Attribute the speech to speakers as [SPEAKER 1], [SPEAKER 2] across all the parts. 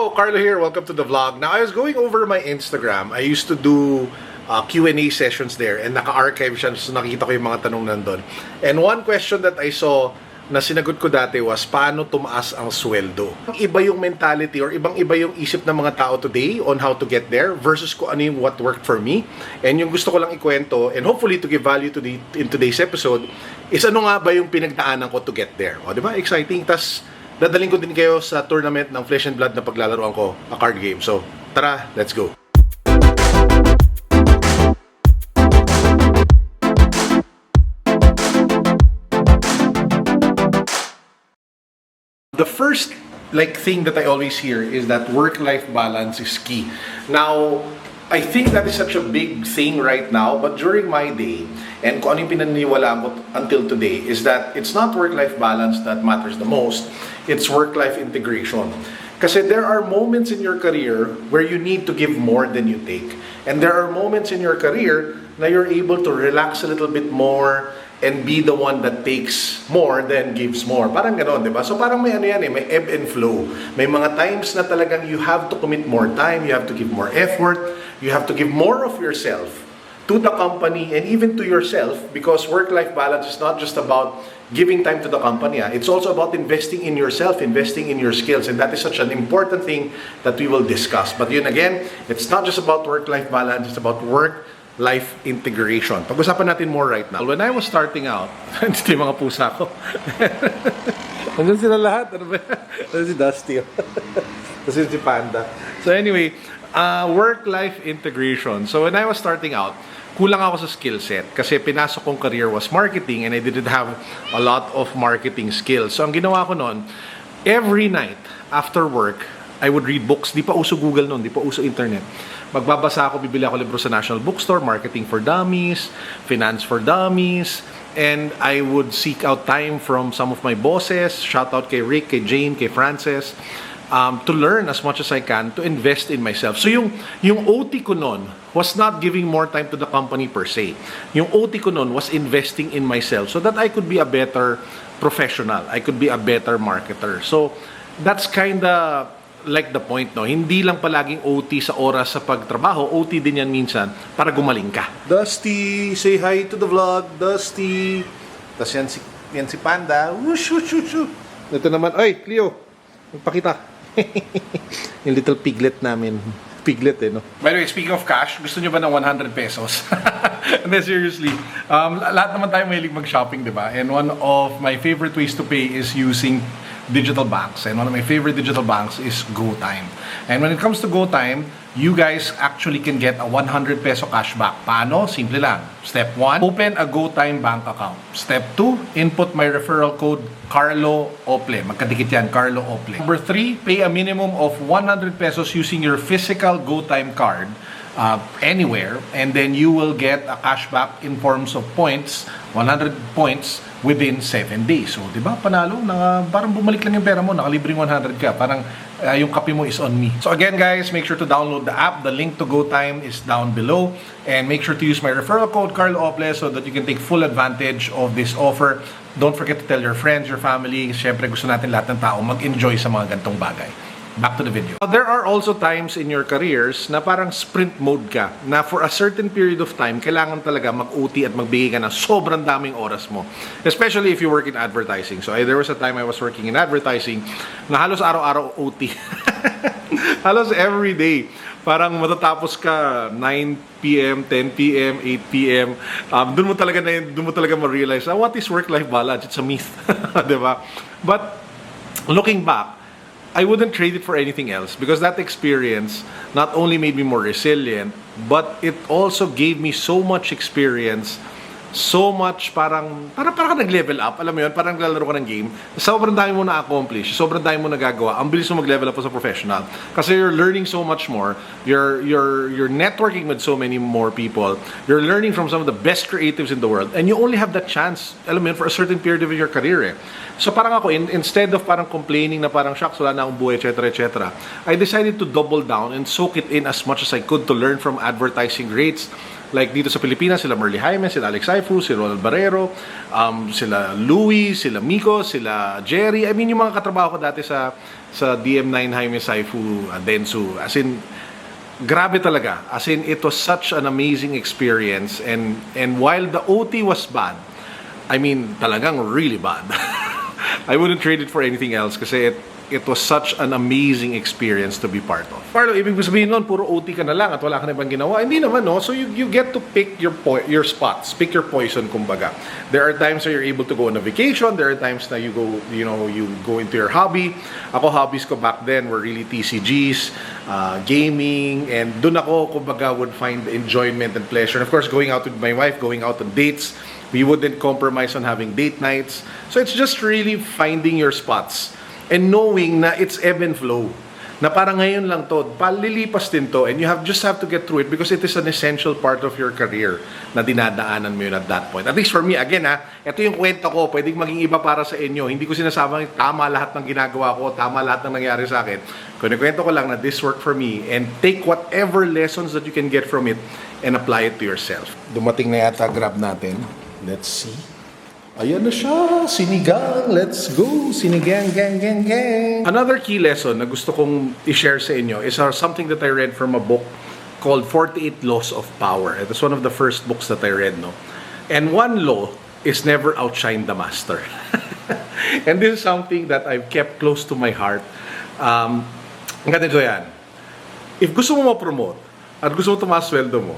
[SPEAKER 1] Hello, Carlo here. Welcome to the vlog. Now, I was going over my Instagram. I used to do Q&A sessions there and naka-archive siya, so nakikita ko yung mga tanong nandun. And one question that I saw na sinagot ko dati was, paano tumaas ang sweldo? Iba yung mentality or ibang-iba yung isip ng mga tao today on how to get there versus kung ano yung what worked for me. And yung gusto ko lang ikwento, and hopefully to give value to in today's episode, is ano nga ba yung pinagdaanan ko to get there? O, di ba? Exciting. Tas dadaling ko din kayo sa tournament ng Flesh and Blood na paglalaroan ko, a card game. So, tara, let's go. The first thing that I always hear is that work-life balance is key. Now, I think that is such a big thing right now, but during my day, and kung ano yung pinaniniwalaan ko until today, is that it's not work-life balance that matters the most, it's work-life integration. Kasi there are moments in your career where you need to give more than you take. And there are moments in your career na you're able to relax a little bit more and be the one that takes more than gives more. Parang gano'n, di ba? So parang may ano yan may ebb and flow. May mga times na talagang you have to commit more time, you have to give more effort, you have to give more of yourself to the company and even to yourself, because work-life balance is not just about giving time to the company. It's also about investing in yourself, investing in your skills, and that is such an important thing that we will discuss. But yun again, it's not just about work-life balance, it's about work-life integration. Pag-usapan natin more right now. When I was starting out, ito yung mga pusa ko. Nandiyan sila lahat. Ano ba? Ito si Dusty. Kasi si Panda. So anyway, work-life integration. So when I was starting out, kulang ako sa skill set kasi pinasok kong career was marketing and I didn't have a lot of marketing skills. So ang ginawa ko noon, every night after work, I would read books. Di pa uso Google noon, di pa uso internet. Magbabasa ako, bibili ako libro sa National Bookstore, Marketing for Dummies, Finance for Dummies, and I would seek out time from some of my bosses, shout out kay Rick, kay Jane, kay Frances, to learn as much as I can to invest in myself. So yung OT ko noon was not giving more time to the company per se. Yung OT ko noon was investing in myself so that I could be a better professional. I could be a better marketer. So that's kinda like the point, no? Hindi lang palaging OT sa oras sa pagtrabaho, OT din yan minsan para gumaling ka. Dusty, say hi to the vlog, Dusty. Tapos yan si Panda. Whoosh, whoosh, whoosh. Ito naman, ay, Cleo, magpakita. Yung little piglet namin. Piglet no? By the way, speaking of cash, gusto nyo ba ng 100 pesos? And then seriously, lahat naman tayo mahilig mag-shopping, di ba? And one of my favorite ways to pay is using digital banks. And one of my favorite digital banks is GoTime. And when it comes to GoTime, you guys actually can get a 100 peso cashback. Paano? Simple lang. Step 1, open a GoTime bank account. Step 2, input my referral code Carlo Ople. Magkadikit yan, Carlo Ople. Number 3, pay a minimum of 100 pesos using your physical GoTime card anywhere, and then you will get a cashback in forms of points, 100 points within 7 days. So, di ba, panalo, parang bumalik lang yung pera mo, nakalibreng 100 ka, parang yung kape mo is on me. So again guys, make sure to download the app. The link to GoTime is down below, and make sure to use my referral code Carlo Ople so that you can take full advantage of this offer. Don't forget to tell your friends, your family. Siyempre gusto natin lahat ng tao mag-enjoy sa mga gantong bagay. Back to the video. There are also times in your careers na parang sprint mode ka, na for a certain period of time, kailangan talaga mag-OT at magbigay ka ng sobrang daming oras mo. Especially if you work in advertising. So there was a time I was working in advertising na halos araw-araw OT. Halos every day. Parang matatapos ka 9 p.m., 10 p.m., 8 p.m. Doon mo talaga ma-realize what is work-life balance? It's a myth. Diba? But looking back, I wouldn't trade it for anything else, because that experience not only made me more resilient, but it also gave me so much experience, so much parang nag-level up, alam mo yun, parang naglalaro ka ng game, sobrang dami mo na-accomplish, sobrang dami mo nagagawa, ang bilis mo mag-level up as a professional, kasi you're learning so much more, you're networking with so many more people, you're learning from some of the best creatives in the world, and you only have that chance, alam mo yun, for a certain period of your career. So parang ako, instead of parang complaining na parang shucks, wala na akong buhay, etc., I decided to double down and soak it in as much as I could to learn from advertising greats, Like dito sa Pilipinas, sila Merly Jaime, sila Alex Saifu, si Ronald Barrero, sila Louie, sila Miko, sila Jerry. I mean, yung mga katrabaho ko dati sa DM9 Jaime Saifu, Densu. As in, grabe talaga. As in, it was such an amazing experience. And while the OT was bad, I mean, talagang really bad. I wouldn't trade it for anything else kasi it was such an amazing experience to be part of. Carlo, ibig sabihin nun, puro OT ka na lang at wala ka na ibang ginawa. Hindi naman, no? So you get to pick your spots, pick your poison, kumbaga. There are times where you're able to go on a vacation. There are times na you go into your hobby. Ako, hobbies ko back then were really TCGs, gaming, and dun ako, kumbaga, would find enjoyment and pleasure. And of course, going out with my wife, going out on dates. We wouldn't compromise on having date nights. So it's just really finding your spots and knowing na it's ebb and flow. Na parang ngayon lang to, palilipas din to, and you just have to get through it because it is an essential part of your career na dinadaanan mo yun at that point. At least for me, again ito yung kwento ko, pwedeng maging iba para sa inyo. Hindi ko sinasabang tama lahat ng ginagawa ko, tama lahat ng nangyari sa akin. Kwento ko lang na this worked for me, and take whatever lessons that you can get from it and apply it to yourself. Dumating na yata Grab natin. Let's see. Ayan na siya, sinigang, let's go, sinigang, gang. Another key lesson na gusto kong i-share sa inyo is something that I read from a book called 48 Laws of Power. It was one of the first books that I read, no? And one law is never outshine the master. And this is something that I've kept close to my heart. Ganito yan. If gusto mo ma-promote at gusto mo tumaas sweldo mo,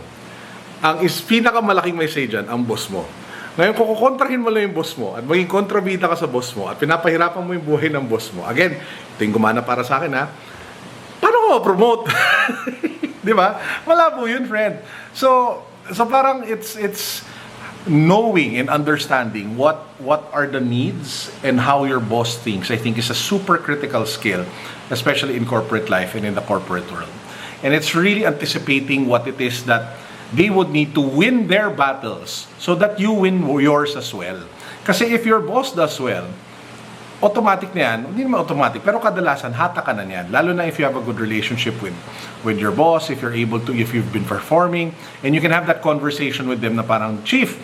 [SPEAKER 1] ang pinakamalaking message dyan, ang boss mo. Ngayon, kung kukontrahin mo lang yung boss mo at maging kontrabida ka sa boss mo at pinapahirapan mo yung buhay ng boss mo, again, ito yung gumana para sa akin, ha? Paano ko ma-promote? Di ba? Malabo yun, friend. So parang it's knowing and understanding what are the needs and how your boss thinks, I think, is a super critical skill, especially in corporate life and in the corporate world. And it's really anticipating what it is that they would need to win their battles so that you win yours as well. Kasi if your boss does well, automatic na yan, hindi naman automatic, pero kadalasan, hata ka na yan. Lalo na if you have a good relationship with your boss, if you've been performing, and you can have that conversation with them na parang, Chief,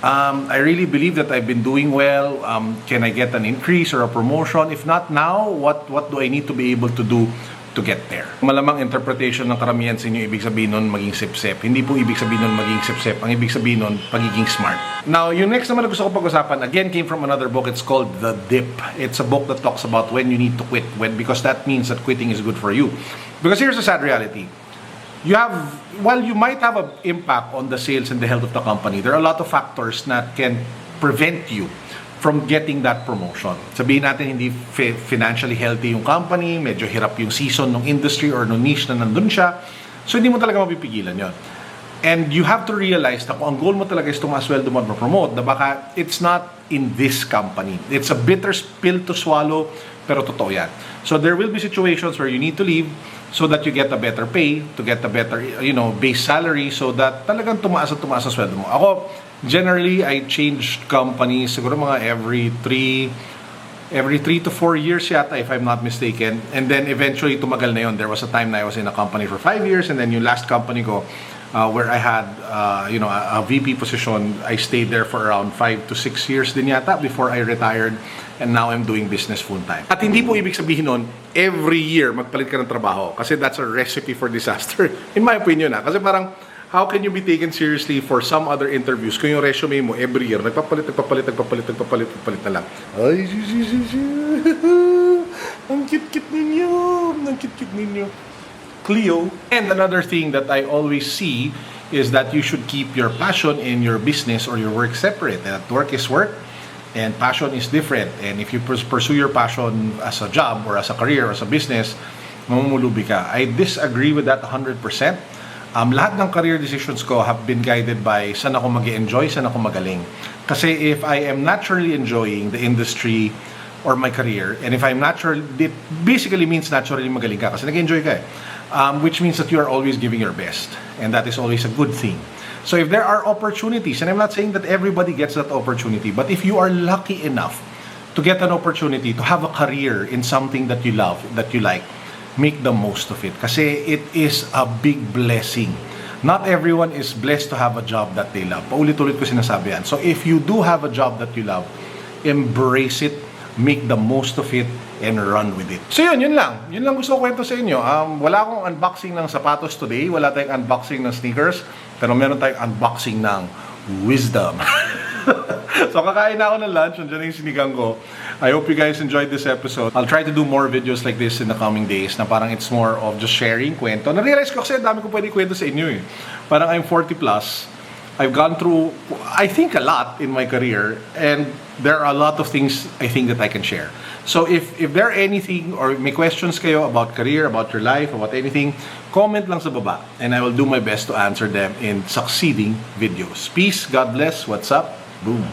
[SPEAKER 1] I really believe that I've been doing well. Can I get an increase or a promotion? If not now, what do I need to be able to do to get there? Malamang interpretation ng karamihan sa inyo, ibig sabihin nun maging sip-sip. Hindi po ibig sabihin nun maging sip-sip. Ang ibig sabihin nun, pagiging smart. Now, yung next naman na gusto ko pag-usapan, again, came from another book. It's called The Dip. It's a book that talks about when you need to quit. Because that means that quitting is good for you. Because here's the sad reality. While you might have an impact on the sales and the health of the company, there are a lot of factors that can prevent you from getting that promotion. Sabihin natin hindi financially healthy yung company, medyo hirap yung season ng industry or ng niche na nandun siya. So hindi mo talaga mapipigilan yon. And you have to realize na kung ang goal mo talaga is tumasweldo mo at ma-promote, na baka it's not in this company. It's a bitter pill to swallow, pero totoo yan. So there will be situations where you need to leave so that you get a better pay, to get a better, base salary, so that talagang tumaas at tumaas ang sweldo mo. Ako, generally, I changed companies siguro mga every 3 to 4 years yata, if I'm not mistaken. And then eventually tumagal na yun. There was a time na I was in a company for 5 years, and then yung last company ko where I had a VP position, I stayed there for around 5 to 6 years din yata before I retired, and now I'm doing business full time. At hindi po ibig sabihin nun every year magpalit ka ng trabaho, kasi that's a recipe for disaster in my opinion. Kasi parang how can you be taken seriously for some other interviews kung yung resume mo every year nagpapalit na lang? Ay, ang cute-cute ninyo. Cleo. And another thing that I always see is that you should keep your passion in your business or your work separate. That work is work and passion is different. And if you pursue your passion as a job or as a career or as a business, mamumulubi ka. I disagree with that 100%. Lahat ng career decisions ko have been guided by saan ako mag-enjoy, saan ako magaling. Kasi if I am naturally enjoying the industry or my career, and if I'm naturally, it basically means naturally magaling ka kasi nag-enjoy ka which means that you are always giving your best, and that is always a good thing. So if there are opportunities, and I'm not saying that everybody gets that opportunity, but if you are lucky enough to get an opportunity to have a career in something that you love, that you like, make the most of it. Kasi it is a big blessing. Not everyone is blessed to have a job that they love. Paulit-ulit ko sinasabi yan. So if you do have a job that you love, embrace it, make the most of it, and run with it. So yun lang. Yun lang gusto ko kwento sa inyo. Wala akong unboxing ng sapatos today. Wala tayong unboxing ng sneakers. Pero meron tayong unboxing ng wisdom. So kakain na ako ng lunch. Nandiyan yung sinigang ko. I hope you guys enjoyed this episode. I'll try to do more videos like this in the coming days na parang it's more of just sharing kwento. Na-realize ko kasi dami ko pwede kwento sa inyo eh. Parang I'm 40 plus. I've gone through, I think, a lot in my career, and there are a lot of things I think that I can share. So if there are anything or may questions kayo about career, about your life, about anything, comment lang sa baba, and I will do my best to answer them in succeeding videos. Peace, God bless, what's up, boom.